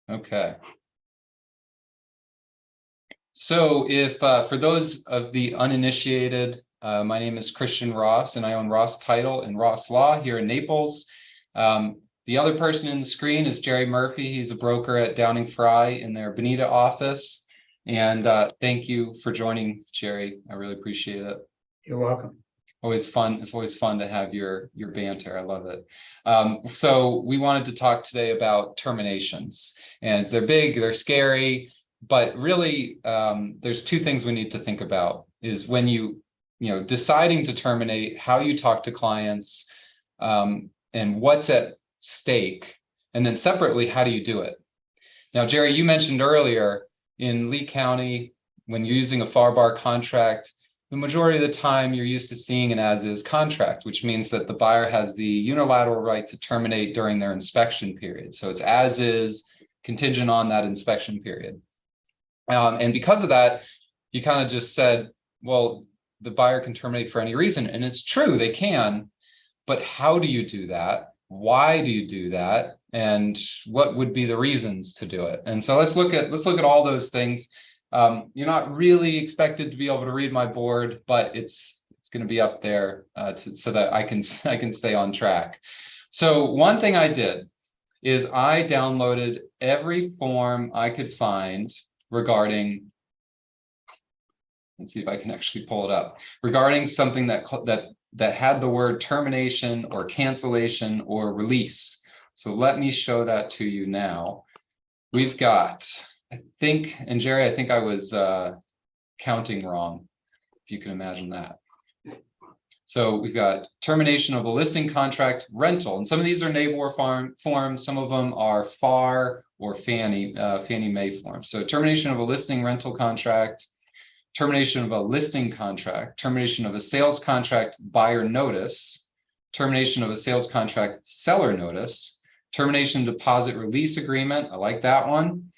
Okay. So if for those of the uninitiated, my name is Christian Ross, and I own Ross Title and Ross Law here in Naples. The other person in the screen is Jerry Murphy. He's a broker at Downing Fry in their Bonita office. And thank you for joining, Jerry. I really appreciate it. You're welcome. Always fun. It's always fun to have your banter. I love it. So we wanted to talk today about terminations, and they're big, they're scary, but really there's two things we need to think about is when deciding to terminate, how you talk to clients, and what's at stake, and then separately, how do you do it? Now, Jerry, you mentioned earlier in Lee County, when you're using a FAR/BAR contract, the majority of the time you're used to seeing an as-is contract, which means that the buyer has the unilateral right to terminate during their inspection period. So it's as is, contingent on that inspection period. And because of that, you kind of just said, well, the buyer can terminate for any reason. And it's true, they can, but how do you do that? Why do you do that? And what would be the reasons to do it? And so let's look at all those things. You're not really expected to be able to read my board, but it's going to be up there so that I can stay on track. So one thing I did is I downloaded every form I could find regarding, let's see if I can actually pull it up, regarding something that had the word termination or cancellation or release. So let me show that to you now. We've got, I think, and Jerry, I think I was counting wrong, if you can imagine that. So we've got termination of a listing contract rental, and some of these are NABOR forms, some of them are FAR or Fannie Mae forms. So termination of a listing rental contract, termination of a listing contract, termination of a sales contract buyer notice, termination of a sales contract seller notice, termination deposit release agreement. I like that one.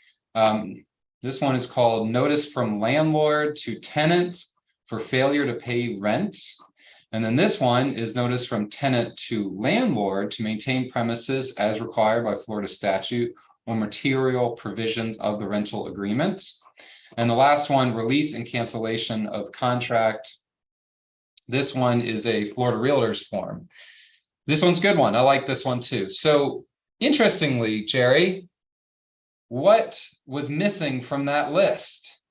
This one is called notice from landlord to tenant for failure to pay rent. And then this one is notice from tenant to landlord to maintain premises as required by Florida statute or material provisions of the rental agreement. And the last one, release and cancellation of contract. This one is a Florida Realtors form. This one's a good one. I like this one too. So interestingly, Jerry, what was missing from that list?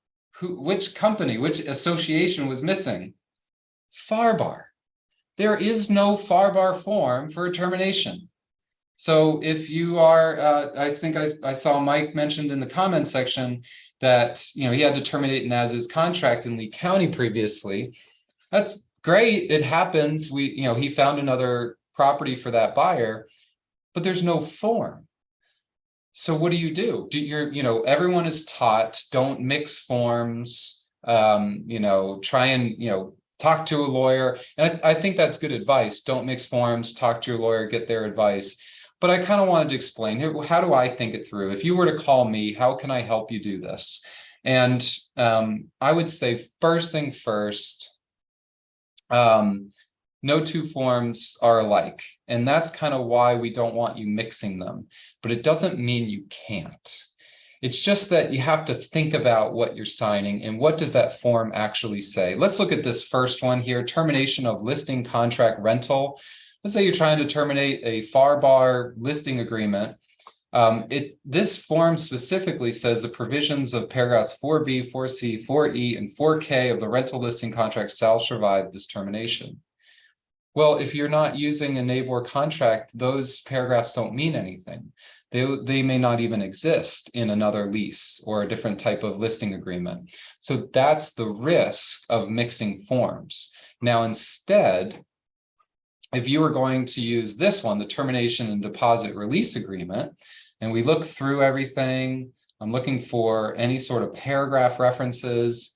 Which company, which association was missing? FAR/BAR. There is no FAR/BAR form for a termination. So if you are, I think I saw Mike mentioned in the comment section that he had to terminate an as-is contract in Lee County previously. That's great. It happens. He found another property for that buyer, but there's no form. So what do you do? Everyone is taught, don't mix forms, try and, talk to a lawyer. And I think that's good advice. Don't mix forms, talk to your lawyer, get their advice. But I kind of wanted to explain here, how do I think it through? If you were to call me, how can I help you do this? And I would say first thing first, no two forms are alike. And that's kind of why we don't want you mixing them. But it doesn't mean you can't. It's just that you have to think about what you're signing and what does that form actually say. Let's look at this first one here, termination of listing contract rental. Let's say you're trying to terminate a FAR/BAR listing agreement. This form specifically says the provisions of paragraphs 4B, 4C, 4E, and 4K of the rental listing contract shall survive this termination. Well, if you're not using a NABOR contract, those paragraphs don't mean anything. They may not even exist in another lease or a different type of listing agreement. So that's the risk of mixing forms. Now, instead, if you were going to use this one, the termination and deposit release agreement, and we look through everything, I'm looking for any sort of paragraph references,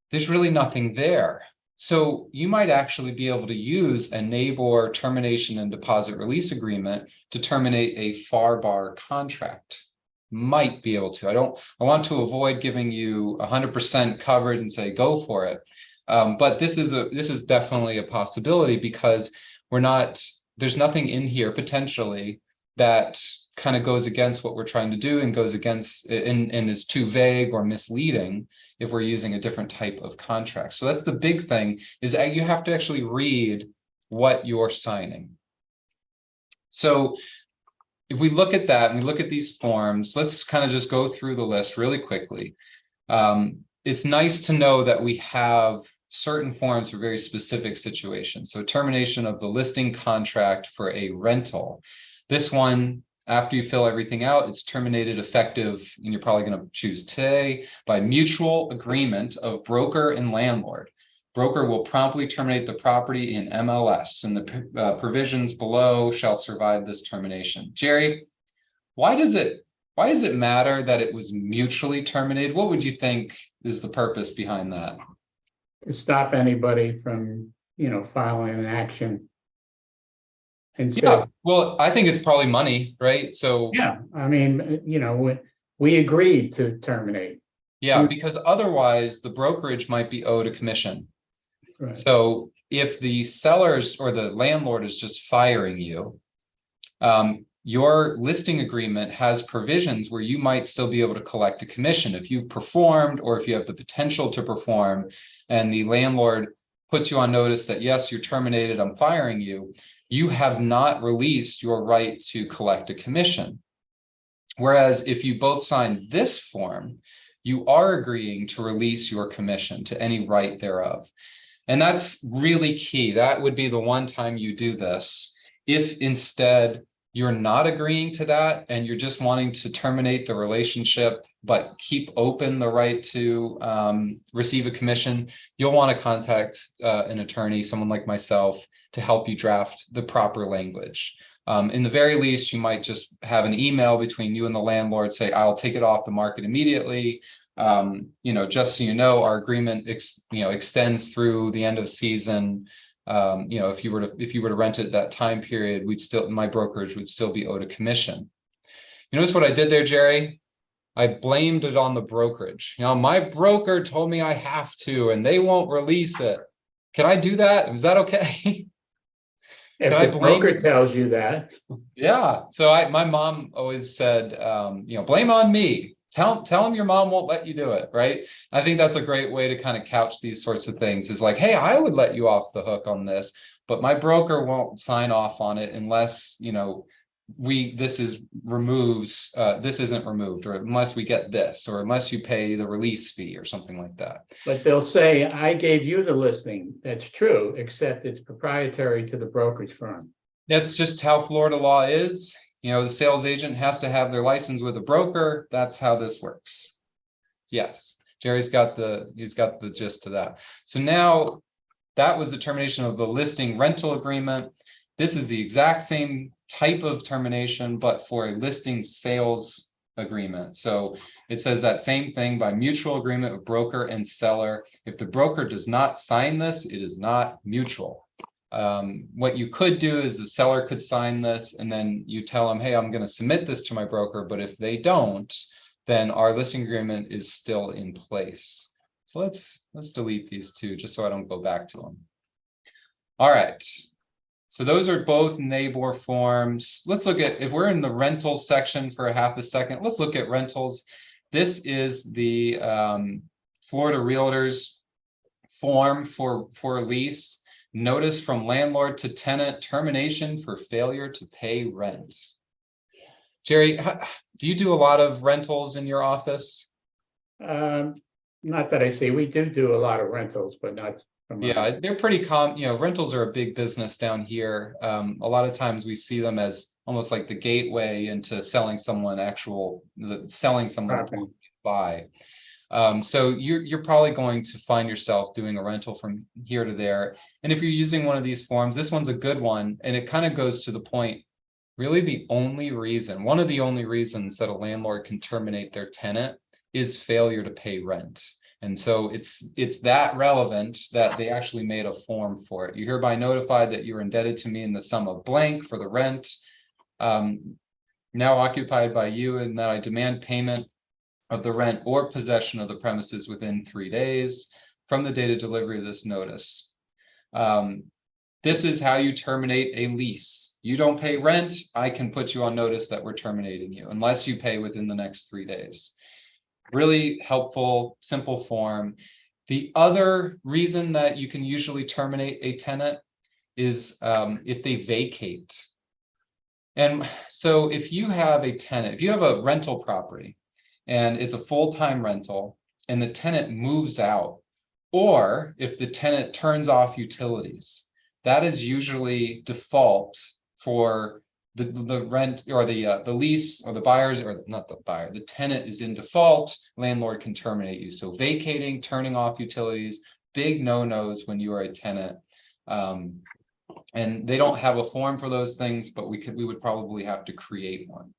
there's really nothing there. So you might actually be able to use a NABOR termination and deposit release agreement to terminate a FAR/BAR contract. Might be able to. I want to avoid giving you 100% coverage and say go for it. But this is definitely a possibility because there's nothing in here potentially that kind of goes against what we're trying to do and goes against and is too vague or misleading if we're using a different type of contract. So that's the big thing, is that you have to actually read what you're signing. So if we look at that and we look at these forms, let's kind of just go through the list really quickly. It's nice to know that we have certain forms for very specific situations. So termination of the listing contract for a rental. This one, after you fill everything out, it's terminated effective, and you're probably going to choose today, by mutual agreement of broker and landlord. Broker will promptly terminate the property in MLS, and the provisions below shall survive this termination. Jerry, why does it matter that it was mutually terminated? What would you think is the purpose behind that? To stop anybody from, filing an action. And so, Yeah, well, I think it's probably money, right? So yeah, I mean, we agreed to terminate. yeah, because otherwise the brokerage might be owed a commission. Right. So if the sellers or the landlord is just firing you, your listing agreement has provisions where you might still be able to collect a commission if you've performed, or if you have the potential to perform, and the landlord puts you on notice that, yes, you're terminated, I'm firing you, you have not released your right to collect a commission. Whereas if you both sign this form, you are agreeing to release your commission to any right thereof. And that's really key. That would be the one time you do this. If instead you're not agreeing to that and you're just wanting to terminate the relationship, but keep open the right to receive a commission, you'll want to contact an attorney, someone like myself, to help you draft the proper language. In the very least, you might just have an email between you and the landlord, say, I'll take it off the market immediately. Just so you know, our agreement extends through the end of season. If you were to rent it that time period, my brokerage would still be owed a commission. You notice what I did there, Jerry? I blamed it on the brokerage. My broker told me I have to, and they won't release it. Can I do that? Is that okay? If Can I the blame? broker tells you that. Yeah. So my mom always said, blame on me. Tell them your mom won't let you do it, right? I think that's a great way to kind of couch these sorts of things, is like, hey, I would let you off the hook on this, but my broker won't sign off on it unless, this isn't removed, or unless we get this, or unless you pay the release fee or something like that. But they'll say, I gave you the listing. That's true, except it's proprietary to the brokerage firm. That's just how Florida law is. The sales agent has to have their license with a broker. That's how this works. Yes, Jerry's got the gist of that. So now that was the termination of the listing rental agreement. This is the exact same type of termination, but for a listing sales agreement. So it says that same thing, by mutual agreement of broker and seller. If the broker does not sign this, it is not mutual. What you could do is the seller could sign this, and then you tell them, hey, I'm going to submit this to my broker. But if they don't, then our listing agreement is still in place. So let's delete these two just so I don't go back to them. All right. So those are both NABOR forms. Let's look at, if we're in the rental section for a half a second, let's look at rentals. This is the Florida Realtors form for a lease. Notice from landlord to tenant, termination for failure to pay rent. Jerry, do you do a lot of rentals in your office? Not that I see. We do a lot of rentals, but not. Yeah, they're pretty common. Rentals are a big business down here. A lot of times we see them as almost like the gateway into selling someone to buy. So you're probably going to find yourself doing a rental from here to there. And if you're using one of these forms, this one's a good one. And it kind of goes to the point, really one of the only reasons that a landlord can terminate their tenant is failure to pay rent. And so it's that relevant that they actually made a form for it. You're hereby notified that you're indebted to me in the sum of blank for the rent now occupied by you, and that I demand payment of the rent or possession of the premises within 3 days from the date of delivery of this notice. This is how you terminate a lease. You don't pay rent, I can put you on notice that we're terminating you unless you pay within the next 3 days. Really helpful, simple form. The other reason that you can usually terminate a tenant is if they vacate. And so if you have a tenant, if you have a rental property and it's a full-time rental and the tenant moves out, or if the tenant turns off utilities, that is usually default for the rent or the lease, or the buyers, or not the buyer, the tenant is in default, landlord can terminate you. So vacating, turning off utilities, big no-nos when you are a tenant. And they don't have a form for those things, but we would probably have to create one.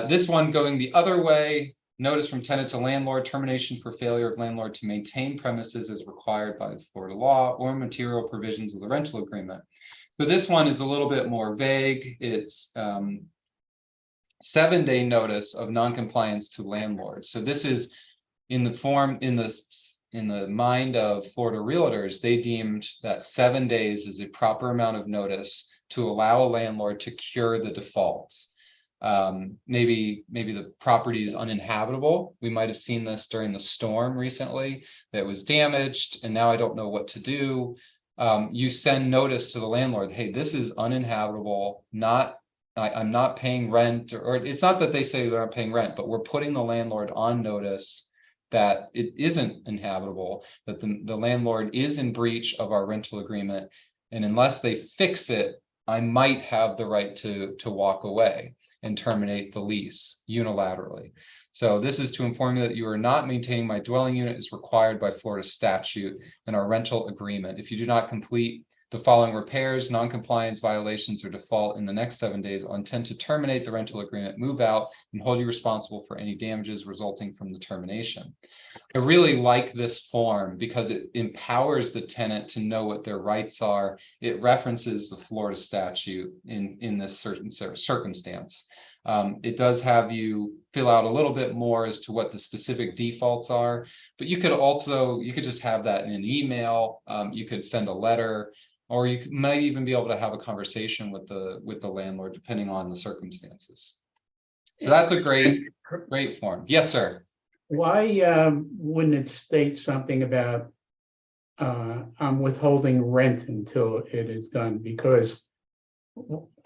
This one going the other way, notice from tenant to landlord, termination for failure of landlord to maintain premises as required by Florida law or material provisions of the rental agreement. So this one is a little bit more vague. It's 7-day notice of non-compliance to landlord. So this is in the form, in the mind of Florida realtors, they deemed that 7 days is a proper amount of notice to allow a landlord to cure the default. Maybe the property is uninhabitable. We might have seen this during the storm recently that was damaged, and now I don't know what to do. You send notice to the landlord, hey, this is uninhabitable, I'm not paying rent, or it's not that they say they're not paying rent, but we're putting the landlord on notice that it isn't inhabitable, that the landlord is in breach of our rental agreement. And unless they fix it, I might have the right to walk away and terminate the lease unilaterally. So this is to inform you that you are not maintaining my dwelling unit as required by Florida statute and our rental agreement. If you do not complete the following repairs, non-compliance, violations, or default in the next 7 days, I'll intend to terminate the rental agreement, move out, and hold you responsible for any damages resulting from the termination. I really like this form because it empowers the tenant to know what their rights are. It references the Florida statute in this certain circumstance. It does have you fill out a little bit more as to what the specific defaults are, but you could just have that in an email. You could send a letter, or you might even be able to have a conversation with the landlord, depending on the circumstances. So that's a great form. Yes, sir. Why wouldn't it state something about I'm withholding rent until it is done? Because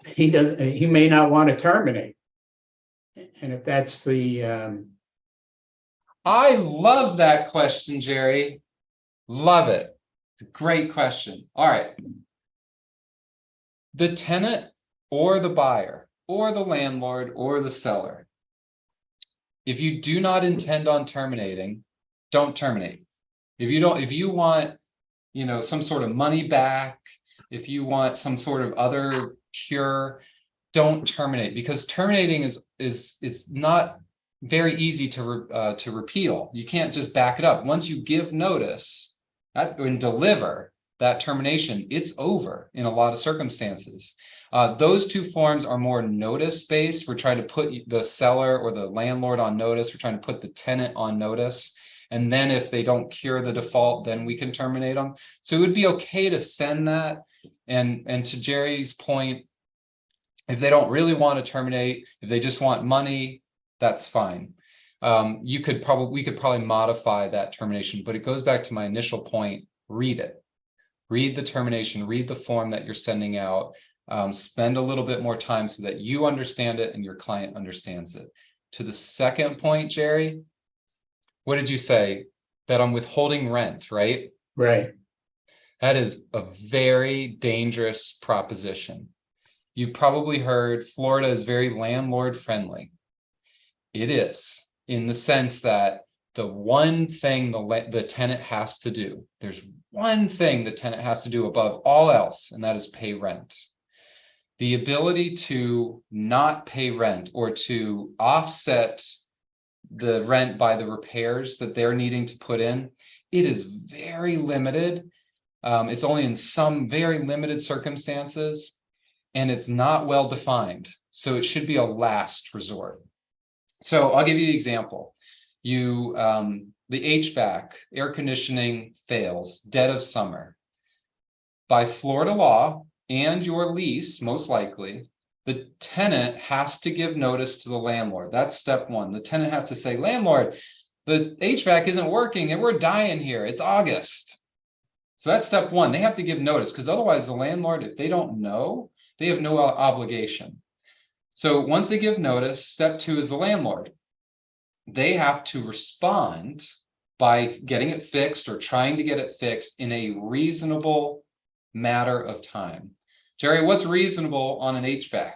he may not want to terminate. And if that's the I love that question, Jerry. Love it. It's a great question. All right. The tenant or the buyer or the landlord or the seller, if you do not intend on terminating, don't terminate. If you want, some sort of money back, if you want some sort of other cure, don't terminate, because terminating is not very easy to repeal. You can't just back it up. Once you give notice and deliver that termination, it's over in a lot of circumstances. Those two forms are more notice-based. We're trying to put the seller or the landlord on notice. We're trying to put the tenant on notice. And then if they don't cure the default, then we can terminate them. So it would be okay to send that. And to Jerry's point, if they don't really want to terminate, if they just want money, that's fine. We could probably modify that termination, but it goes back to my initial point. Read it. Read the termination, read the form that you're sending out, spend a little bit more time so that you understand it and your client understands it. To the second point, Jerry, what did you say? That I'm withholding rent, right? right. That is a very dangerous proposition. You probably heard Florida is very landlord friendly. It is, in the sense that the one thing the tenant has to do, there's one thing the tenant has to do above all else, and that is pay rent. The ability to not pay rent or to offset the rent by the repairs that they're needing to put in, it is very limited. It's only in some very limited circumstances, and it's not well defined. So it should be a last resort. So I'll give you the example. The HVAC, air conditioning fails, dead of summer. by Florida law and your lease, most likely, the tenant has to give notice to the landlord. That's step one. The tenant has to say, landlord, the HVAC isn't working and we're dying here. It's August. So that's step one. They have to give notice, because otherwise the landlord, if they don't know, they have no obligation. So once they give notice, step two is the landlord. They have to respond by getting it fixed or trying to get it fixed in a reasonable matter of time. Jerry, what's reasonable on an HVAC?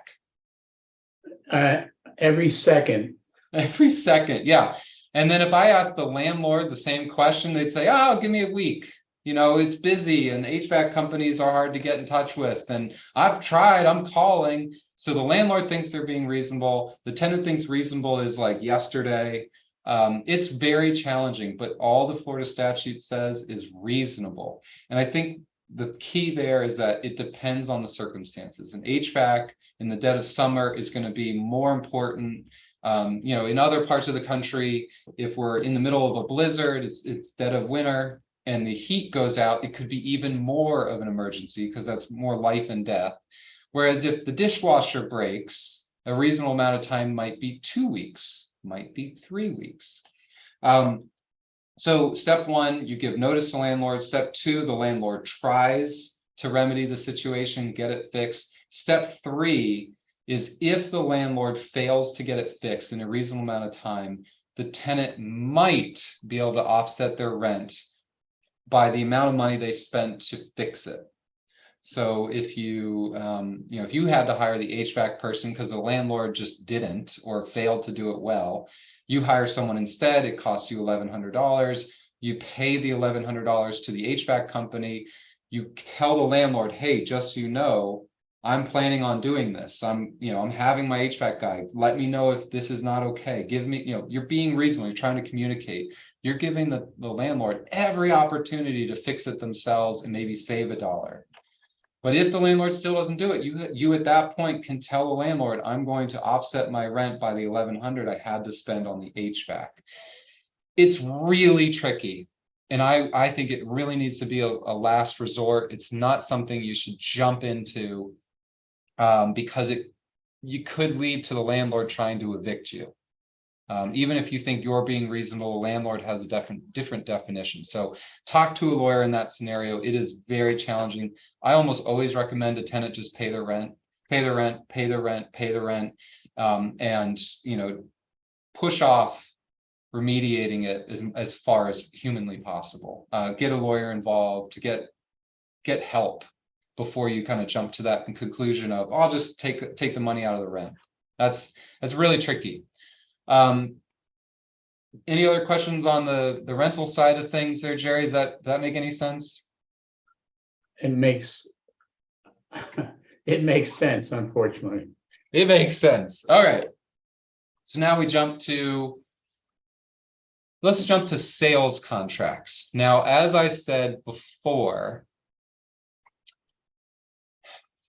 Every second. Every second, yeah. And then if I ask the landlord the same question, they'd say, oh, give me a week. You know, it's busy and HVAC companies are hard to get in touch with. And I've tried, I'm calling. So the landlord thinks they're being reasonable. The tenant thinks reasonable is like yesterday. It's very challenging, but all the Florida statute says is reasonable. And I think the key there is that it depends on the circumstances. An HVAC in the dead of summer is going to be more important. You know, in other parts of the country, if we're in the middle of a blizzard, it's dead of winter and the heat goes out, it could be even more of an emergency because that's more life and death. Whereas if the dishwasher breaks, a reasonable amount of time might be 2 weeks, might be 3 weeks. So step one, you give notice to landlord. Step two, the landlord tries to remedy the situation, get it fixed. Step three is if the landlord fails to get it fixed in a reasonable amount of time, the tenant might be able to offset their rent by the amount of money they spent to fix it. So if you, if you had to hire the HVAC person because the landlord just didn't or failed to do it well, you hire someone instead, it costs you $1,100. You pay the $1,100 to the HVAC company. You tell the landlord, hey, just so you know, I'm planning on doing this. I'm having my HVAC guy. Let me know if this is not okay. Give me, you're being reasonable. You're trying to communicate. You're giving the landlord every opportunity to fix it themselves and maybe save $1. But if the landlord still doesn't do it, you at that point can tell the landlord, I'm going to offset my rent by the $1,100 I had to spend on the HVAC. It's really tricky. And I think it really needs to be a last resort. It's not something you should jump into because you could lead to the landlord trying to evict you. Even if you think you're being reasonable, the landlord has a different definition. So talk to a lawyer in that scenario. It is very challenging. I almost always recommend a tenant just pay their rent, and push off remediating it as far as humanly possible. Get a lawyer involved to get help before you kind of jump to that conclusion of, oh, I'll just take the money out of the rent. That's really tricky. Any other questions on the rental side of things there, Jerry? Does that make any sense? It makes sense, unfortunately. It makes sense. All right. So now let's jump to sales contracts. Now, as I said before,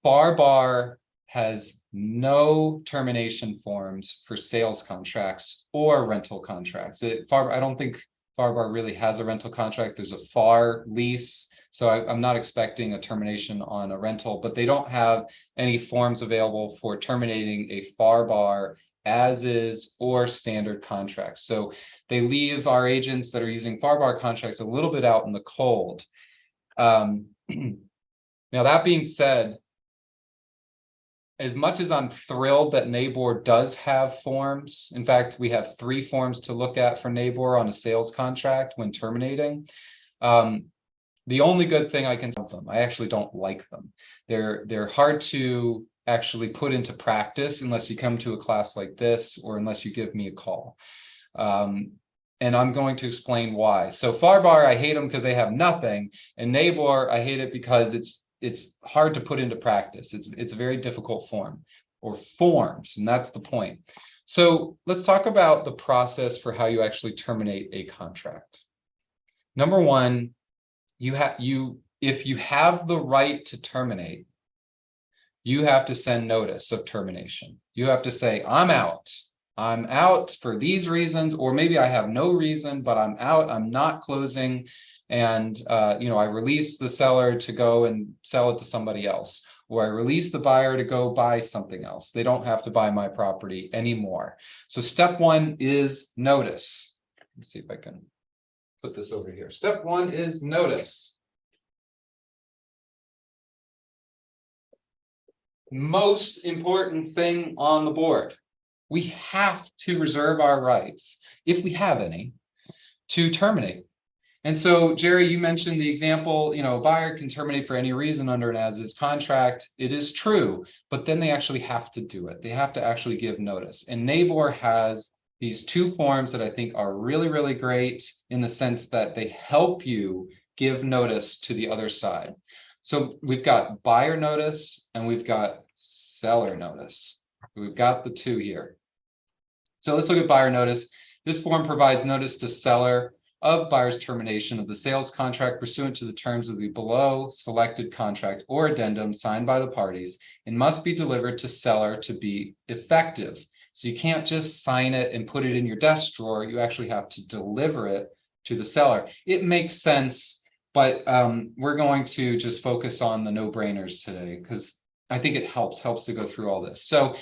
FAR/BAR has no termination forms for sales contracts or rental contracts. I don't think FAR/BAR really has a rental contract. There's a FAR lease, so I'm not expecting a termination on a rental, but they don't have any forms available for terminating a FAR/BAR as is or standard contracts. So they leave our agents that are using FAR/BAR contracts a little bit out in the cold. Now, that being said, as much as I'm thrilled that NABOR does have forms, in fact, we have 3 forms to look at for NABOR on a sales contract when terminating. The only good thing I can say of them, I actually don't like them. They're hard to actually put into practice unless you come to a class like this or unless you give me a call. And I'm going to explain why. So FAR/BAR, I hate them because they have nothing, and NABOR, I hate it because it's hard to put into practice. It's a very difficult form or forms, and that's the point. So let's talk about the process for how you actually terminate a contract. Number one, if you have the right to terminate, you have to send notice of termination. You have to say, I'm out. I'm out for these reasons, or maybe I have no reason, but I'm out, I'm not closing. And, I release the seller to go and sell it to somebody else, or I release the buyer to go buy something else. They don't have to buy my property anymore. So step one is notice. Let's see if I can put this over here. Step one is notice. Most important thing on the board. We have to reserve our rights, if we have any, to terminate. And so, Jerry, you mentioned the example, a buyer can terminate for any reason under an as-is contract. It is true, but then they actually have to do it. They have to actually give notice. And NABOR has these two forms that I think are really, really great in the sense that they help you give notice to the other side. So we've got buyer notice and we've got seller notice. We've got the two here. So let's look at buyer notice. This form provides notice to seller of buyer's termination of the sales contract pursuant to the terms of the below selected contract or addendum signed by the parties and must be delivered to seller to be effective. So you can't just sign it and put it in your desk drawer. You actually have to deliver it to the seller. It makes sense, but we're going to just focus on the no-brainers today because I think it helps to go through all this. So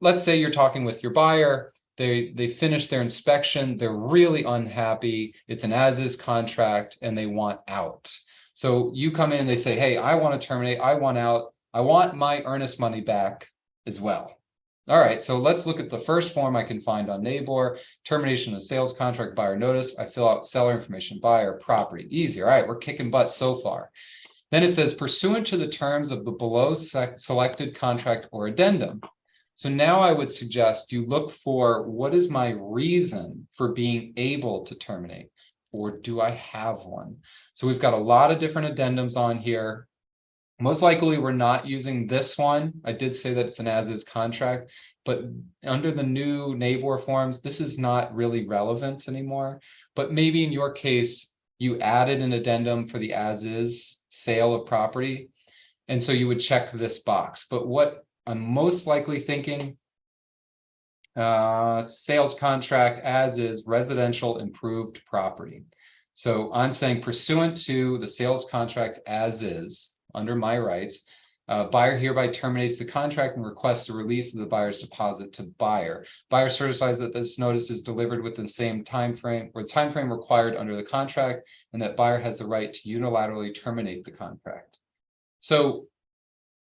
let's say you're talking with your buyer. They finished their inspection. They're really unhappy. It's an as-is contract and they want out. So you come in, they say, hey, I want to terminate. I want out. I want my earnest money back as well. All right, so let's look at the first form I can find on NABOR, termination of sales contract, buyer notice. I fill out seller information, buyer, property. Easy. All right, we're kicking butt so far. Then it says pursuant to the terms of the below selected contract or addendum. So now I would suggest you look for what is my reason for being able to terminate, or do I have one? So we've got a lot of different addendums on here. Most likely we're not using this one. I did say that it's an as-is contract, but under the new NABOR forms, this is not really relevant anymore. But maybe in your case, you added an addendum for the as-is sale of property. And so you would check this box. But what I'm most likely thinking, sales contract as is residential improved property. So I'm saying pursuant to the sales contract as is under my rights, buyer hereby terminates the contract and requests a release of the buyer's deposit to buyer. Buyer certifies that this notice is delivered within the same time frame or time frame required under the contract, and that buyer has the right to unilaterally terminate the contract. So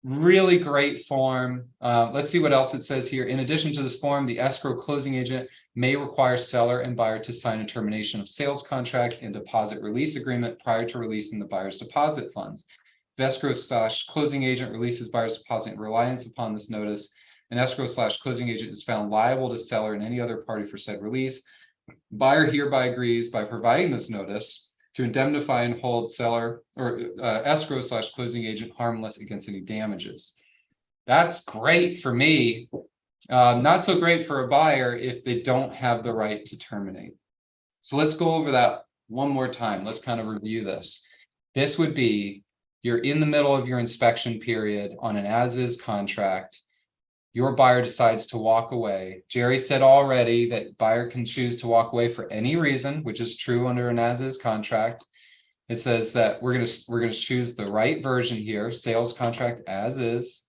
really great form. Let's see what else it says here. In addition to this form, the escrow closing agent may require seller and buyer to sign a termination of sales contract and deposit release agreement prior to releasing the buyer's deposit funds. If escrow/closing agent releases buyer's deposit in reliance upon this notice, an escrow/closing agent is found liable to seller and any other party for said release. Buyer hereby agrees by providing this notice to indemnify and hold seller or escrow/closing agent harmless against any damages. That's great for me. Not so great for a buyer if they don't have the right to terminate. So let's go over that one more time. Let's kind of review this. This would be, you're in the middle of your inspection period on an as-is contract. Your buyer decides to walk away. Jerry said already that buyer can choose to walk away for any reason, which is true under an as-is contract. It says that we're gonna choose the right version here, sales contract as is.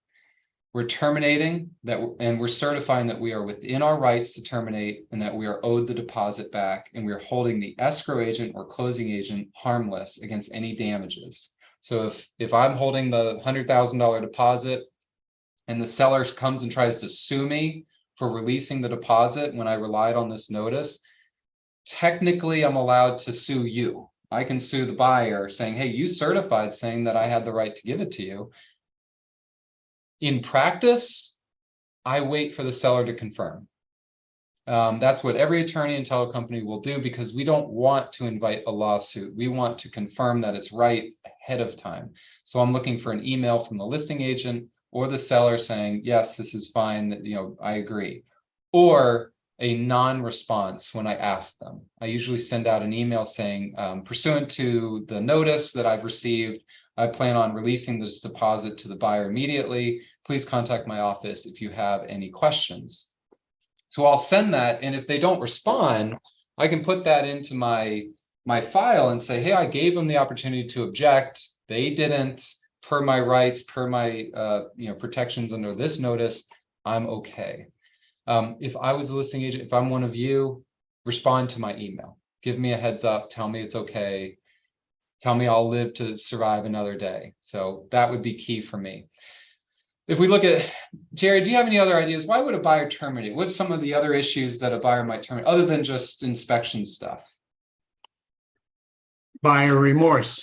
We're terminating that, and we're certifying that we are within our rights to terminate and that we are owed the deposit back, and we are holding the escrow agent or closing agent harmless against any damages. So if I'm holding the $100,000 deposit, and the seller comes and tries to sue me for releasing the deposit when I relied on this notice, technically I'm allowed to sue you. I can sue the buyer saying, hey, you certified saying that I had the right to give it to you. In practice, I wait for the seller to confirm. That's what every attorney and title company will do because we don't want to invite a lawsuit. We want to confirm that it's right ahead of time. So I'm looking for an email from the listing agent or the seller saying, yes, this is fine, that I agree, or a non-response when I ask them. I usually send out an email saying, pursuant to the notice that I've received, I plan on releasing this deposit to the buyer immediately. Please contact my office if you have any questions. So I'll send that, and if they don't respond, I can put that into my file and say, hey, I gave them the opportunity to object. They didn't, per my rights, per my protections under this notice, I'm okay. If I was a listing agent, if I'm one of you, respond to my email. Give me a heads up, tell me it's okay. Tell me I'll live to survive another day. So that would be key for me. If we look at, Jerry, do you have any other ideas? Why would a buyer terminate? What's some of the other issues that a buyer might terminate, other than just inspection stuff? Buyer remorse.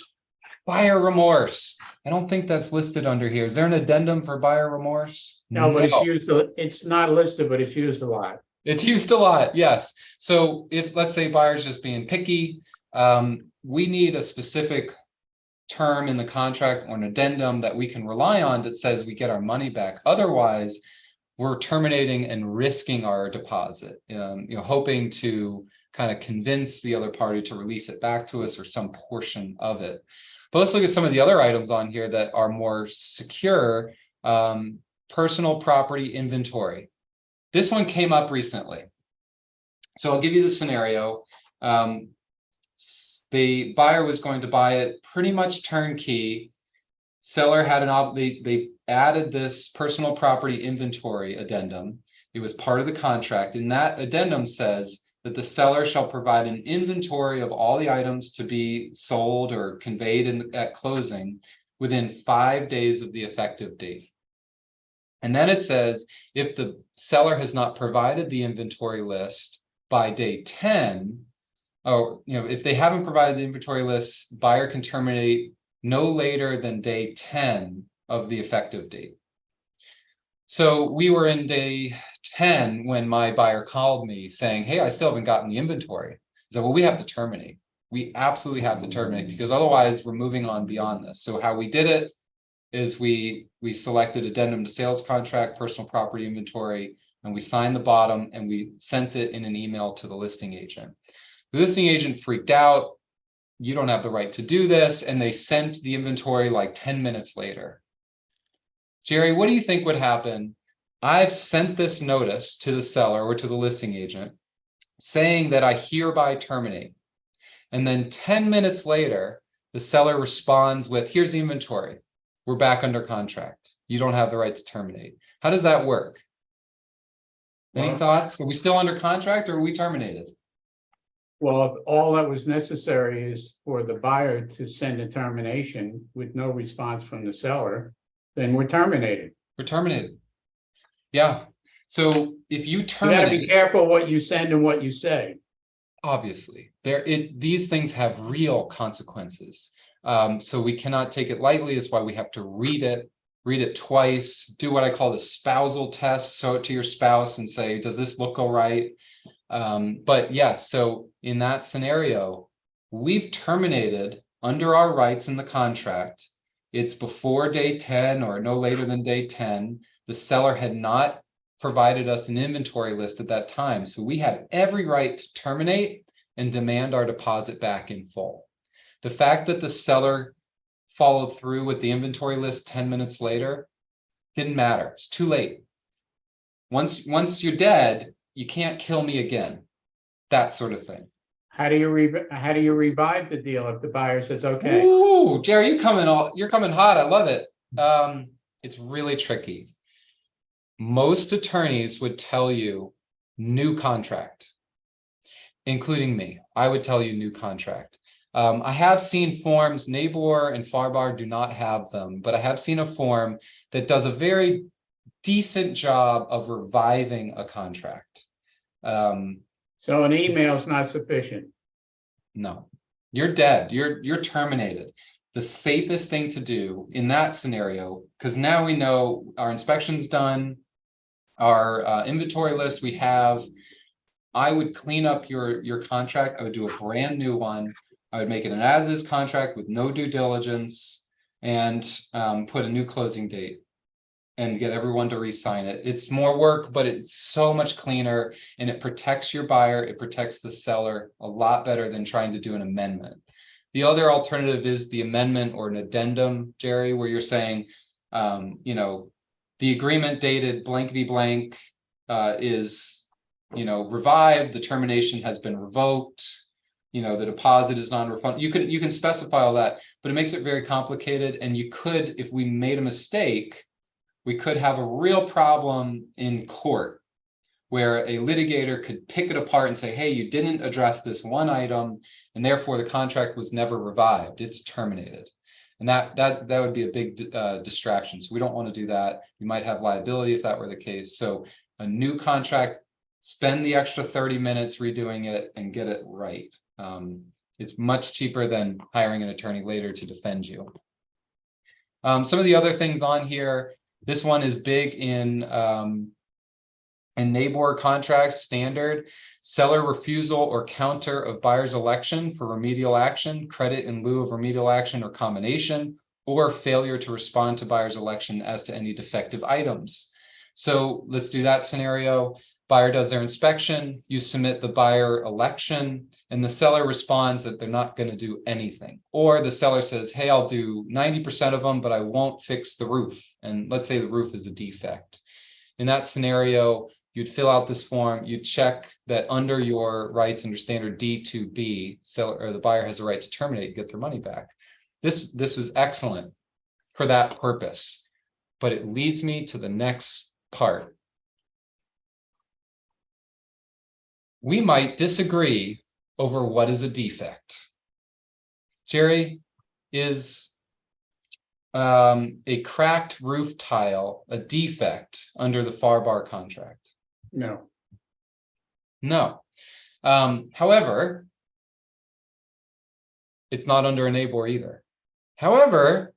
Buyer remorse. I don't think that's listed under here. Is there an addendum for buyer remorse? No, but it's used, it's not listed, but it's used a lot. It's used a lot, yes. So if, let's say, buyer's just being picky, we need a specific term in the contract or an addendum that we can rely on that says we get our money back. Otherwise, we're terminating and risking our deposit, hoping to kind of convince the other party to release it back to us or some portion of it. But let's look at some of the other items on here that are more secure. Personal property inventory. This one came up recently. So I'll give you the scenario. The buyer was going to buy it pretty much turnkey. Seller had they added this personal property inventory addendum. It was part of the contract, and that addendum says that the seller shall provide an inventory of all the items to be sold or conveyed at closing within 5 days of the effective date. And then it says, if the seller has not provided the inventory list by day 10, or if they haven't provided the inventory list, buyer can terminate no later than day 10 of the effective date. So we were in day 10 when my buyer called me saying, hey, I still haven't gotten the inventory. So, well, we have to terminate. We absolutely have to terminate, because otherwise we're moving on beyond this. So how we did it is we selected addendum to sales contract, personal property inventory, and we signed the bottom and we sent it in an email to the listing agent. The listing agent freaked out. You don't have the right to do this. And they sent the inventory like 10 minutes later. Jerry, what do you think would happen? I've sent this notice to the seller or to the listing agent saying that I hereby terminate. And then 10 minutes later, the seller responds with, here's the inventory. We're back under contract. You don't have the right to terminate. How does that work? Any thoughts? Are we still under contract or are we terminated? Well, if all that was necessary is for the buyer to send a termination with no response from the seller, then we're terminated. We're terminated. Yeah. So if you You terminate, gotta be careful what you send and what you say. obviously, these things have real consequences. So we cannot take it lightly. That's why we have to read it twice, do what I call the spousal test, show it to your spouse and say, does this look all right? But yes, so in that scenario, we've terminated under our rights in the contract. It's before day 10 or no later than day 10. The seller had not provided us an inventory list at that time. So we had every right to terminate and demand our deposit back in full. The fact that the seller followed through with the inventory list 10 minutes later didn't matter. It's too late. Once you're dead, you can't kill me again. That sort of thing. How do you revive the deal if the buyer says, okay? Ooh, Jerry, you're coming hot. I love it. It's really tricky. Most attorneys would tell you new contract, including me. I would tell you new contract. I have seen forms, NABOR and FARBAR do not have them, but I have seen a form that does a very decent job of reviving a contract. So an email is not sufficient. No, you're dead. You're terminated. The safest thing to do in that scenario, because now we know our inspection's done, our inventory list we have. I would clean up your contract. I would do a brand new one. I would make it an as-is contract with no due diligence and put a new closing date and get everyone to re-sign it. It's more work, but it's so much cleaner and it protects your buyer. It protects the seller a lot better than trying to do an amendment. The other alternative is the amendment or an addendum, Jerry, where you're saying, the agreement dated blankety blank is revived, the termination has been revoked, the deposit is non-refundable. You can specify all that, but it makes it very complicated. And you could, if we made a mistake, we could have a real problem in court where a litigator could pick it apart and say, hey, you didn't address this one item, and therefore the contract was never revived. It's terminated. And that would be a big distraction. So we don't want to do that. You might have liability if that were the case. So a new contract, spend the extra 30 minutes redoing it and get it right. It's much cheaper than hiring an attorney later to defend you. Some of the other things on here, this one is big in NABOR contracts standard: seller refusal or counter of buyer's election for remedial action, credit in lieu of remedial action or combination, or failure to respond to buyer's election as to any defective items. So let's do that scenario. Buyer does their inspection, you submit the buyer election, and the seller responds that they're not going to do anything. Or the seller says, hey, I'll do 90% of them, but I won't fix the roof. And let's say the roof is a defect. In that scenario, you'd fill out this form, you'd check that under your rights under standard D2B, seller or the buyer has a right to terminate, get their money back. This was excellent for that purpose, but it leads me to the next part. We might disagree over what is a defect. Jerry, is a cracked roof tile a defect under the FAR/BAR contract? No. No. However, it's not under a NABOR either. However,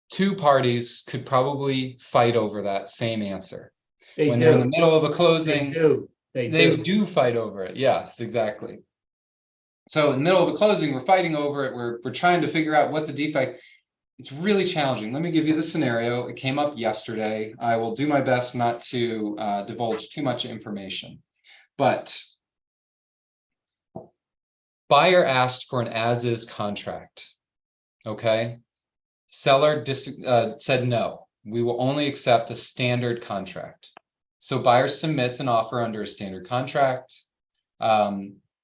two parties could probably fight over that same answer. When they're in the middle of a closing, they do fight over it. Yes, exactly. So in the middle of a closing, we're fighting over it. We're trying to figure out what's a defect. It's really challenging. Let me give you the scenario. It came up yesterday. I will do my best not to divulge too much information. But buyer asked for an as-is contract. Okay. Seller said no. We will only accept a standard contract. So buyer submits an offer under a standard contract,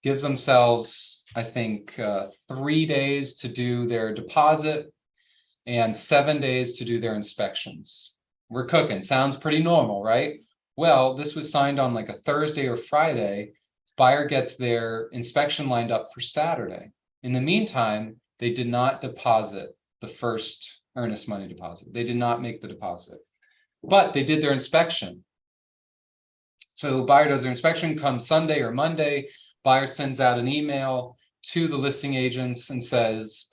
gives themselves, I think, 3 days to do their deposit and 7 days to do their inspections. We're cooking. Sounds pretty normal, right? Well, this was signed on like a Thursday or Friday. Buyer gets their inspection lined up for Saturday. In the meantime, they did not deposit the first earnest money deposit. They did not make the deposit, but they did their inspection. So buyer does their inspection, comes Sunday or Monday, buyer sends out an email to the listing agents and says,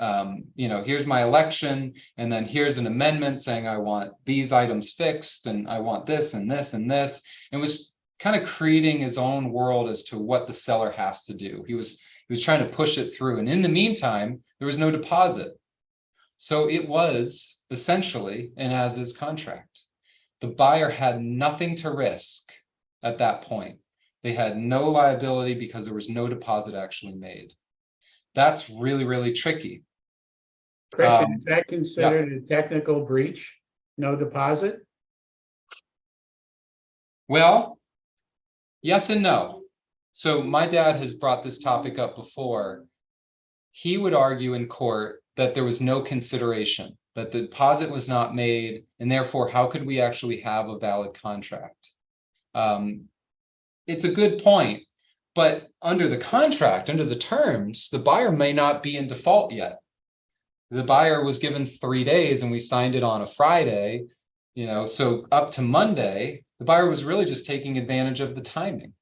here's my election, and then here's an amendment saying I want these items fixed, and I want this and this and this, and was kind of creating his own world as to what the seller has to do. He was trying to push it through, and in the meantime, there was no deposit. So it was essentially an as-is contract. The buyer had nothing to risk at that point. They had no liability because there was no deposit actually made. That's really, really tricky. Question, is that considered a technical breach? No deposit? Well, yes and no. So my dad has brought this topic up before. He would argue in court that there was no consideration, that the deposit was not made, and therefore, how could we actually have a valid contract? It's a good point, but under the contract, under the terms, the buyer may not be in default yet. The buyer was given 3 days and we signed it on a Friday, so up to Monday, the buyer was really just taking advantage of the timing.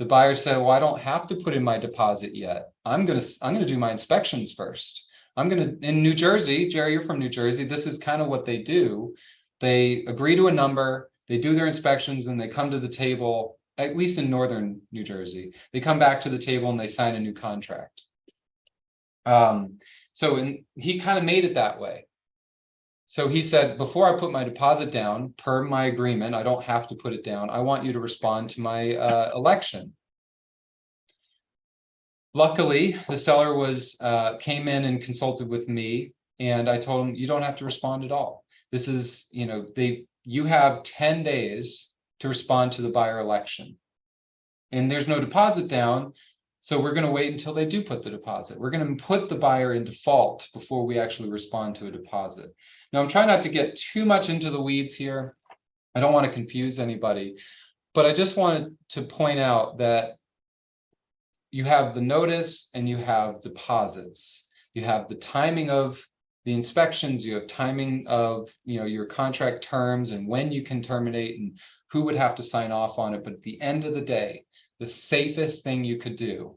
The buyer said, well, I don't have to put in my deposit yet. I'm going to do my inspections first. In New Jersey, Jerry, you're from New Jersey. This is kind of what they do. They agree to a number, they do their inspections, and they come to the table, at least in northern New Jersey. They come back to the table and they sign a new contract. He kind of made it that way. So he said, before I put my deposit down, per my agreement, I don't have to put it down. I want you to respond to my election. Luckily, the seller came in and consulted with me, and I told him, you don't have to respond at all. This is, you have 10 days to respond to the buyer election. And there's no deposit down, so we're going to wait until they do put the deposit. We're going to put the buyer in default before we actually respond to a deposit. Now, I'm trying not to get too much into the weeds here. I don't want to confuse anybody, but I just wanted to point out that you have the notice and you have deposits. You have the timing of the inspections, you have timing of, your contract terms and when you can terminate and who would have to sign off on it. But at the end of the day, the safest thing you could do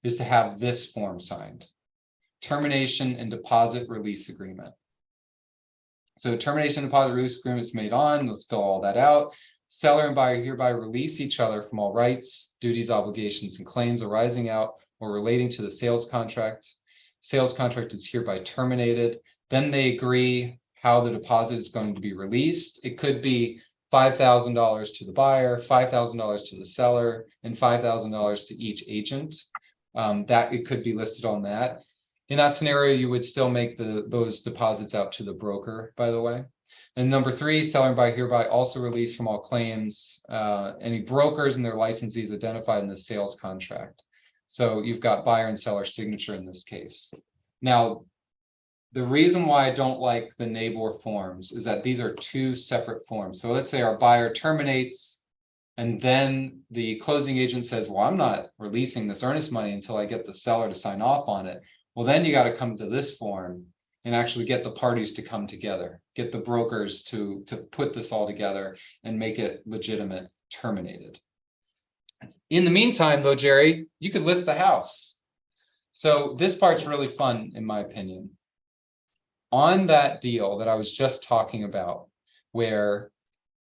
is to have this form signed: termination and deposit release agreement. So termination and deposit release agreement is made on, let's fill all that out. Seller and buyer hereby release each other from all rights, duties, obligations, and claims arising out or relating to the sales contract. Sales contract is hereby terminated. Then they agree how the deposit is going to be released. It could be $5,000 to the buyer, $5,000 to the seller, and $5,000 to each agent. That it could be listed on that. In that scenario, you would still make those deposits out to the broker, by the way. And number 3, seller and buyer hereby also release from all claims any brokers and their licensees identified in the sales contract. So you've got buyer and seller signature in this case. Now, the reason why I don't like the NABOR forms is that these are 2 separate forms. So let's say our buyer terminates, and then the closing agent says, well, I'm not releasing this earnest money until I get the seller to sign off on it. Well, then you got to come to this form and actually get the parties to come together, get the brokers to put this all together and make it legitimate, terminated. In the meantime, though, Jerry, you could list the house. So this part's really fun, in my opinion. On that deal that I was just talking about, where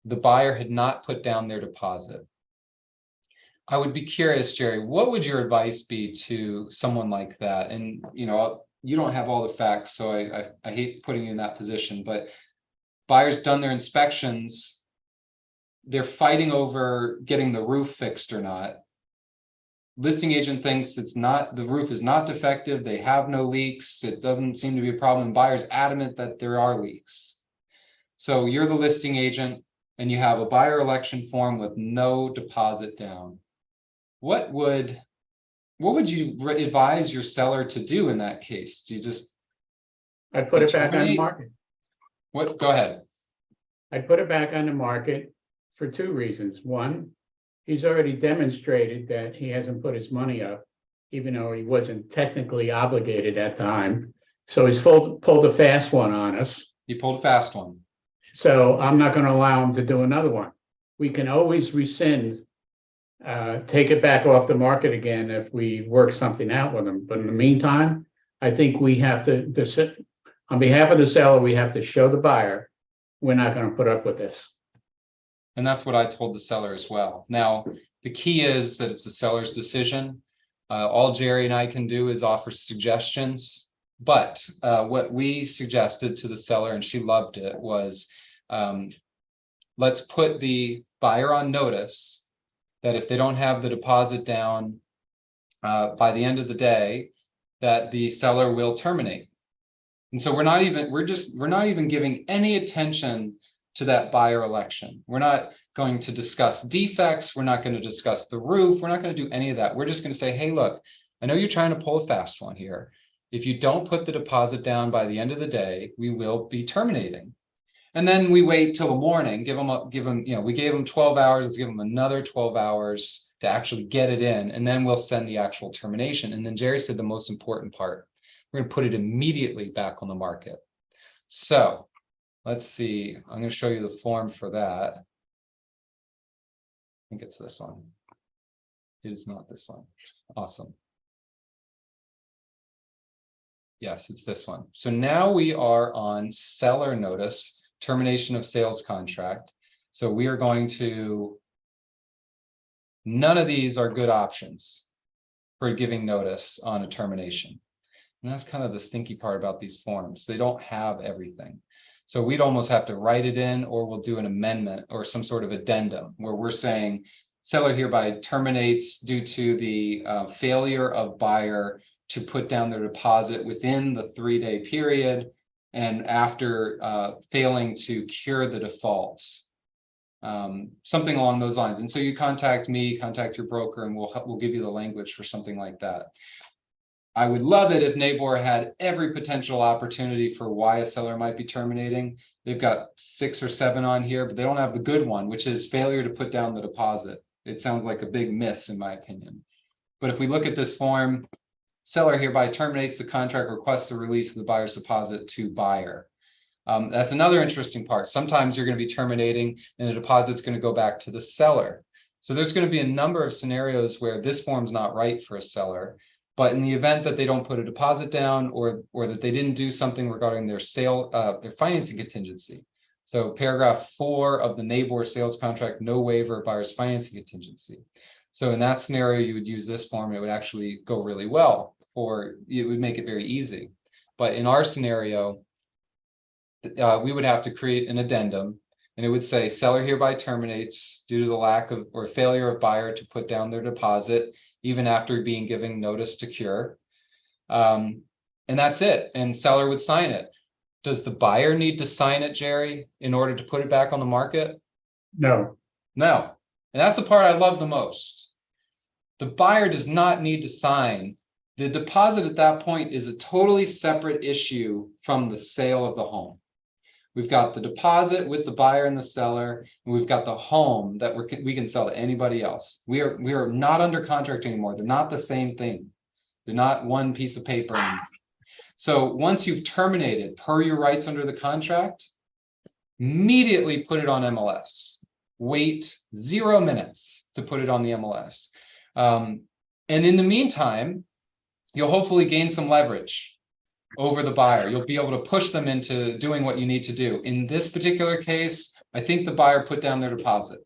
the buyer had not put down their deposit, I would be curious, Jerry, what would your advice be to someone like that? And, you don't have all the facts, so I hate putting you in that position, but buyer's done their inspections. They're fighting over getting the roof fixed or not. Listing agent thinks the roof is not defective. They have no leaks. It doesn't seem to be a problem. Buyer's adamant that there are leaks. So you're the listing agent and you have a buyer election form with no deposit down. What would you advise your seller to do in that case? Do you just... I put it back on the market. What? Go ahead. I put it back on the market for 2 reasons. One, he's already demonstrated that he hasn't put his money up, even though he wasn't technically obligated at the time. So he's pulled a fast one on us. He pulled a fast one. So I'm not going to allow him to do another one. We can always rescind, take it back off the market again if we work something out with him. But in the meantime, I think we have to, on behalf of the seller, we have to show the buyer we're not going to put up with this. And that's what I told the seller as well. Now, the key is that it's the seller's decision. All Jerry and I can do is offer suggestions. But what we suggested to the seller, and she loved it, was let's put the buyer on notice that if they don't have the deposit down by the end of the day, that the seller will terminate. And so we're not even giving any attention to that buyer election. We're not going to discuss defects. We're not going to discuss the roof. We're not going to do any of that. We're just going to say, hey, look, I know you're trying to pull a fast one here. If you don't put the deposit down by the end of the day, we will be terminating. And then we wait till the morning, we gave them 12 hours, let's give them another 12 hours to actually get it in, and then we'll send the actual termination. And then Jerry said the most important part, we're going to put it immediately back on the market. So let's see, I'm going to show you the form for that. I think it's this one. It is not this one. Awesome. Yes, it's this one. So now we are on seller notice, termination of sales contract. So we are going to, none of these are good options for giving notice on a termination. And that's kind of the stinky part about these forms. They don't have everything. So we'd almost have to write it in, or we'll do an amendment or some sort of addendum where we're saying seller hereby terminates due to the failure of buyer to put down their deposit within the 3-day period, and after failing to cure the defaults. something along those lines. And so you contact me, contact your broker, and we'll give you the language for something like that. I would love it if NABOR had every potential opportunity for why a seller might be terminating. They've got 6 or 7 on here, but they don't have the good one, which is failure to put down the deposit. It sounds like a big miss in my opinion. But if we look at this form, seller hereby terminates the contract, requests the release of the buyer's deposit to buyer. That's another interesting part. Sometimes you're going to be terminating and the deposit's going to go back to the seller. So there's going to be a number of scenarios where this form's not right for a seller. But in the event that they don't put a deposit down or that they didn't do something regarding their sale, their financing contingency. So paragraph 4 of the NABOR sales contract, no waiver of buyer's financing contingency. So in that scenario, you would use this form. It would actually go really well, or it would make it very easy. But in our scenario, we would have to create an addendum, and it would say seller hereby terminates due to the lack of or failure of buyer to put down their deposit, even after being given notice to cure. And that's it. And seller would sign it. Does the buyer need to sign it, Jerry, in order to put it back on the market? No. No. And that's the part I love the most. The buyer does not need to sign. The deposit at that point is a totally separate issue from the sale of the home. We've got the deposit with the buyer and the seller, and we've got the home that we can sell to anybody else. We are not under contract anymore. They're not the same thing. They're not one piece of paper anymore. So once you've terminated per your rights under the contract, immediately put it on MLS. Wait 0 minutes to put it on the MLS. And in the meantime, you'll hopefully gain some leverage over the buyer. You'll be able to push them into doing what you need to do. In this particular case, I think the buyer put down their deposit.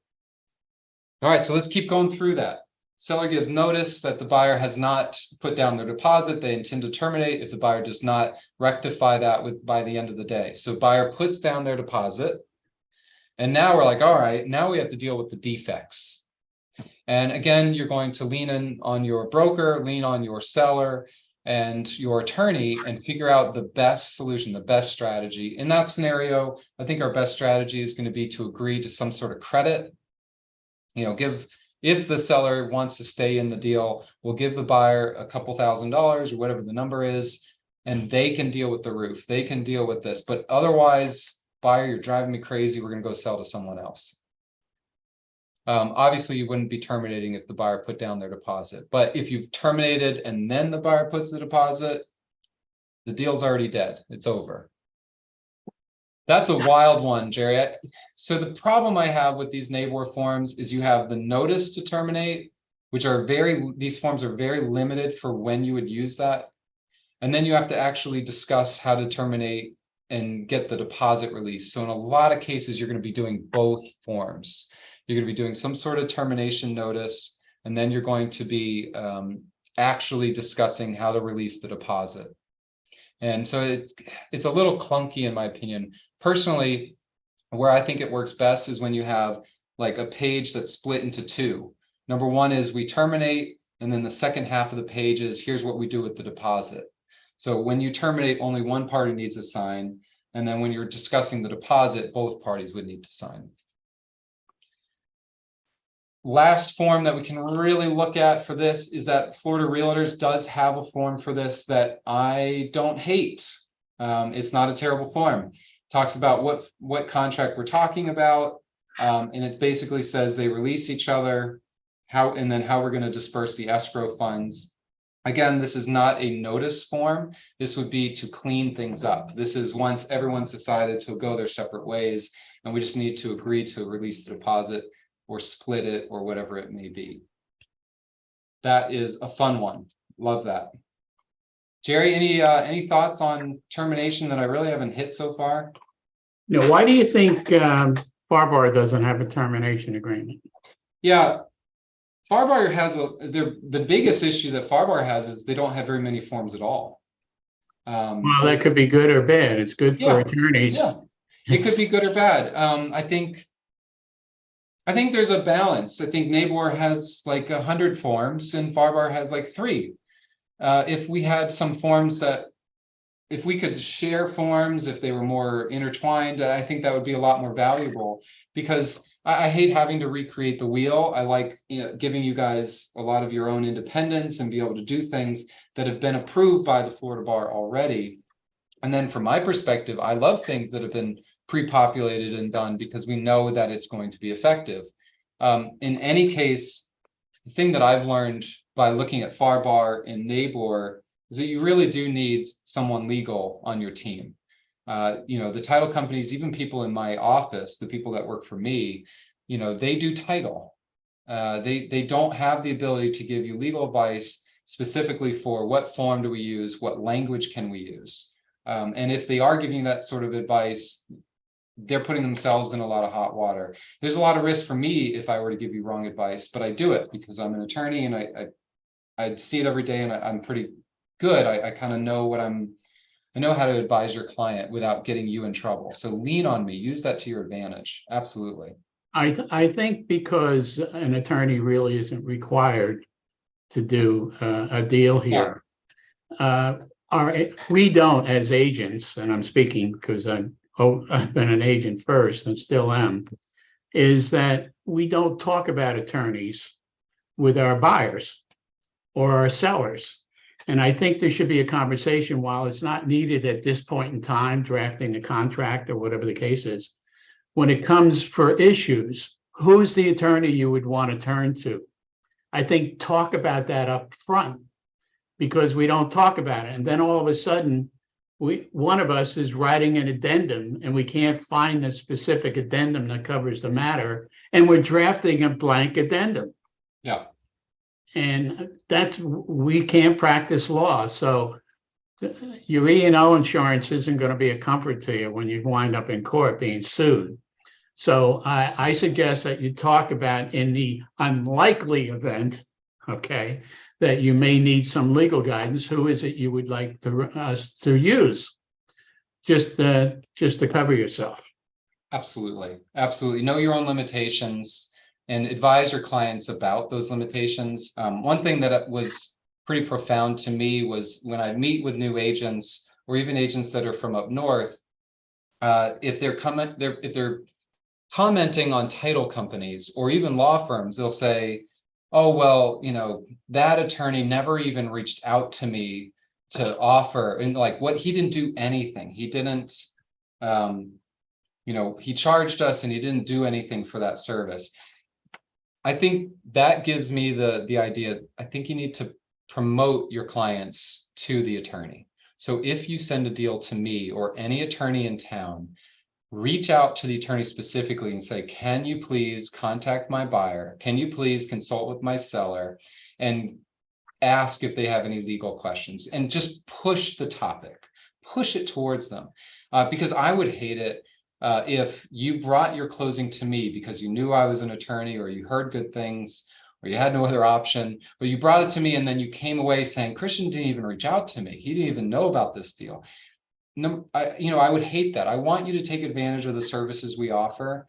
All right, so let's keep going through that. Seller gives notice that the buyer has not put down their deposit. They intend to terminate if the buyer does not rectify that by the end of the day. So buyer puts down their deposit. And now we're like, all right, now we have to deal with the defects. And again, you're going to lean in on your broker, lean on your seller and your attorney and figure out the best solution, the best strategy. In that scenario, I think our best strategy is going to be to agree to some sort of credit. If the seller wants to stay in the deal, we'll give the buyer a couple $1,000s or whatever the number is, and they can deal with the roof. They can deal with this. But otherwise, buyer, you're driving me crazy. We're going to go sell to someone else. Obviously, you wouldn't be terminating if the buyer put down their deposit. But if you've terminated and then the buyer puts the deposit, the deal's already dead. It's over. That's a wild one, Jerry. So the problem I have with these NABOR forms is you have the notice to terminate, which are these forms are very limited for when you would use that. And then you have to actually discuss how to terminate and get the deposit release. So in a lot of cases, you're going to be doing both forms. You're going to be doing some sort of termination notice, and then you're going to be actually discussing how to release the deposit. And so it's a little clunky in my opinion. Personally, where I think it works best is when you have like a page that's split into 2. Number 1 is we terminate, and then the second half of the page is here's what we do with the deposit. So when you terminate, only one party needs to sign, and then when you're discussing the deposit, both parties would need to sign. Last form that we can really look at for this is that Florida Realtors does have a form for this that I don't hate. It's not a terrible form. It talks about what contract we're talking about, and it basically says they release each other, and then how we're going to disperse the escrow funds. Again, this is not a notice form. This would be to clean things up. This is once everyone's decided to go their separate ways, and we just need to agree to release the deposit or split it or whatever it may be. That is a fun one. Love that. Jerry, any thoughts on termination that I really haven't hit so far? Now, why do you think Farbar doesn't have a termination agreement? Yeah, Farbar has the biggest issue that Farbar has is they don't have very many forms at all. Well, that could be good or bad. It's good for attorneys. Yeah, it could be good or bad. I think there's a balance. I think NABOR has like 100 forms and Farbar has like 3. If we had some forms if we could share forms, if they were more intertwined, I think that would be a lot more valuable, because I hate having to recreate the wheel. I like, giving you guys a lot of your own independence and be able to do things that have been approved by the Florida Bar already. And then from my perspective, I love things that have been pre-populated and done because we know that it's going to be effective. In any case, the thing that I've learned by looking at FAR/BAR and NABOR is that you really do need someone legal on your team. The title companies, even people in my office, the people that work for me, they do title. They don't have the ability to give you legal advice specifically for what form do we use, what language can we use. And if they are giving that sort of advice, they're putting themselves in a lot of hot water. There's a lot of risk for me if I were to give you wrong advice, but I do it because I'm an attorney and I see it every day, and I'm pretty good. I kind of know I know how to advise your client without getting you in trouble. So lean on me, use that to your advantage. Absolutely. I think because an attorney really isn't required to do a deal here. We don't, as agents, and I'm speaking because I've been an agent first and still am, is that we don't talk about attorneys with our buyers or our sellers. And I think there should be a conversation, while it's not needed at this point in time, drafting a contract or whatever the case is. When it comes for issues, who's the attorney you would want to turn to? I think talk about that up front, because we don't talk about it. And then all of a sudden, one of us is writing an addendum and we can't find the specific addendum that covers the matter, and we're drafting a blank addendum. Yeah. And we can't practice law. So your E&O insurance isn't going to be a comfort to you when you wind up in court being sued. So I suggest that you talk about, in the unlikely event, okay, that you may need some legal guidance, who is it you would like us to use, just to cover yourself. Absolutely. Absolutely. Know your own limitations and advise your clients about those limitations. One thing that was pretty profound to me was when I meet with new agents, or even agents that are from up north, if they're commenting on title companies or even law firms, they'll say, oh, well, that attorney never even reached out to me to offer, and like, what, he didn't do anything. He didn't, he charged us and he didn't do anything for that service. I think that gives me the idea. I think you need to promote your clients to the attorney. So if you send a deal to me or any attorney in town, reach out to the attorney specifically and say, can you please contact my buyer? Can you please consult with my seller and ask if they have any legal questions? And just push the topic, push it towards them. Because I would hate it if you brought your closing to me because you knew I was an attorney, or you heard good things, or you had no other option, but you brought it to me and then you came away saying, Christian didn't even reach out to me. He didn't even know about this deal. No, I would hate that. I want you to take advantage of the services we offer.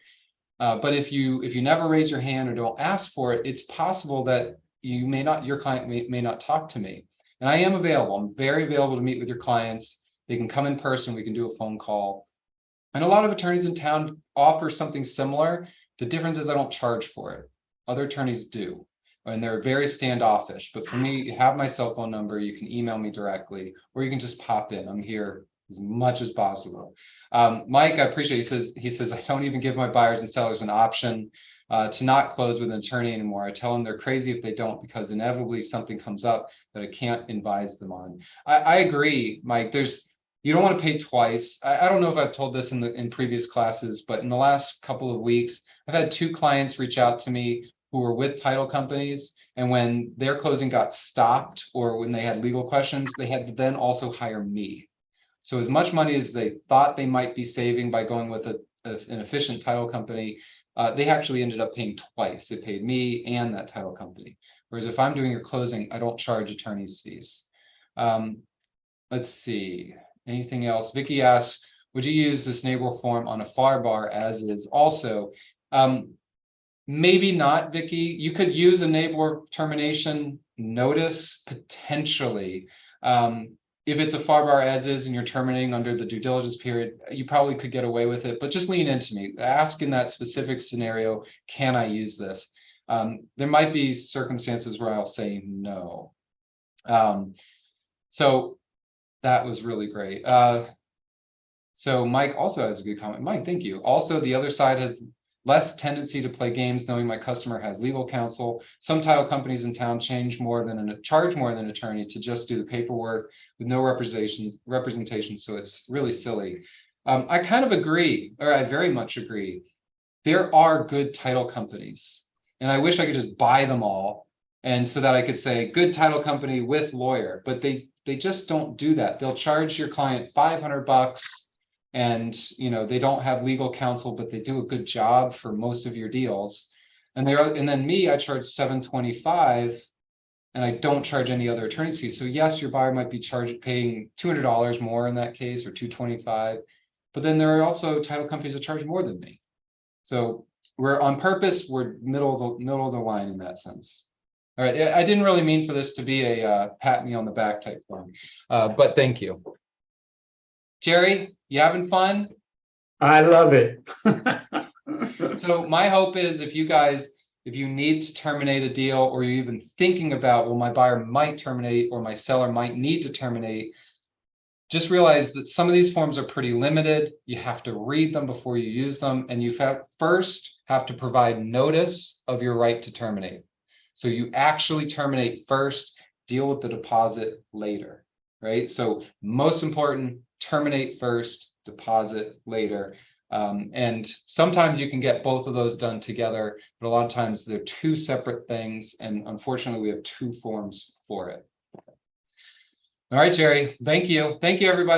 But if you never raise your hand or don't ask for it, it's possible that your client may not talk to me. And I am available. I'm very available to meet with your clients. They can come in person. We can do a phone call. And a lot of attorneys in town offer something similar. The difference is I don't charge for it. Other attorneys do, and they're very standoffish. But for me, you have my cell phone number. You can email me directly, or you can just pop in. I'm here as much as possible. Mike, I appreciate, he says, I don't even give my buyers and sellers an option to not close with an attorney anymore. I tell them they're crazy if they don't, because inevitably something comes up that I can't advise them on. I agree, Mike. You don't want to pay twice. I don't know if I've told this in previous classes, but in the last couple of weeks, I've had 2 clients reach out to me who were with title companies, and when their closing got stopped or when they had legal questions, they had to then also hire me. So as much money as they thought they might be saving by going with an efficient title company, they actually ended up paying twice. They paid me and that title company. Whereas if I'm doing your closing, I don't charge attorney's fees. Let's see. Anything else? Vicky asks, would you use this NABOR form on a FAR/BAR as is also? Maybe not, Vicky. You could use a NABOR termination notice potentially. if it's a FAR bar as is and you're terminating under the due diligence period, you probably could get away with it, but just lean into me. Ask in that specific scenario, can I use this? There might be circumstances where I'll say no. So that was really great. So Mike also has a good comment. Mike, thank you. Also, the other side has less tendency to play games knowing my customer has legal counsel. Some title companies in town charge more than an attorney to just do the paperwork with no representation. So it's really silly. I kind of agree, or I very much agree. There are good title companies, and I wish I could just buy them all. And so that I could say good title company with lawyer, but they just don't do that. They'll charge your client $500. And they don't have legal counsel, but they do a good job for most of your deals. And then me, I charge $725, and I don't charge any other attorney's fees. So yes, your buyer might be paying $200 more in that case, or $225. But then there are also title companies that charge more than me. So we're on purpose, we're middle of the line in that sense. All right, I didn't really mean for this to be a pat me on the back type thing, but thank you. Jerry, you having fun? I love it. So my hope is if you need to terminate a deal, or you're even thinking about, well, my buyer might terminate or my seller might need to terminate, just realize that some of these forms are pretty limited. You have to read them before you use them, and you first have to provide notice of your right to terminate. So you actually terminate first, deal with the deposit later, right? So most important, terminate first, deposit later. And sometimes you can get both of those done together, but a lot of times they're two separate things. And unfortunately, we have two forms for it. All right, Jerry, thank you. Thank you, everybody.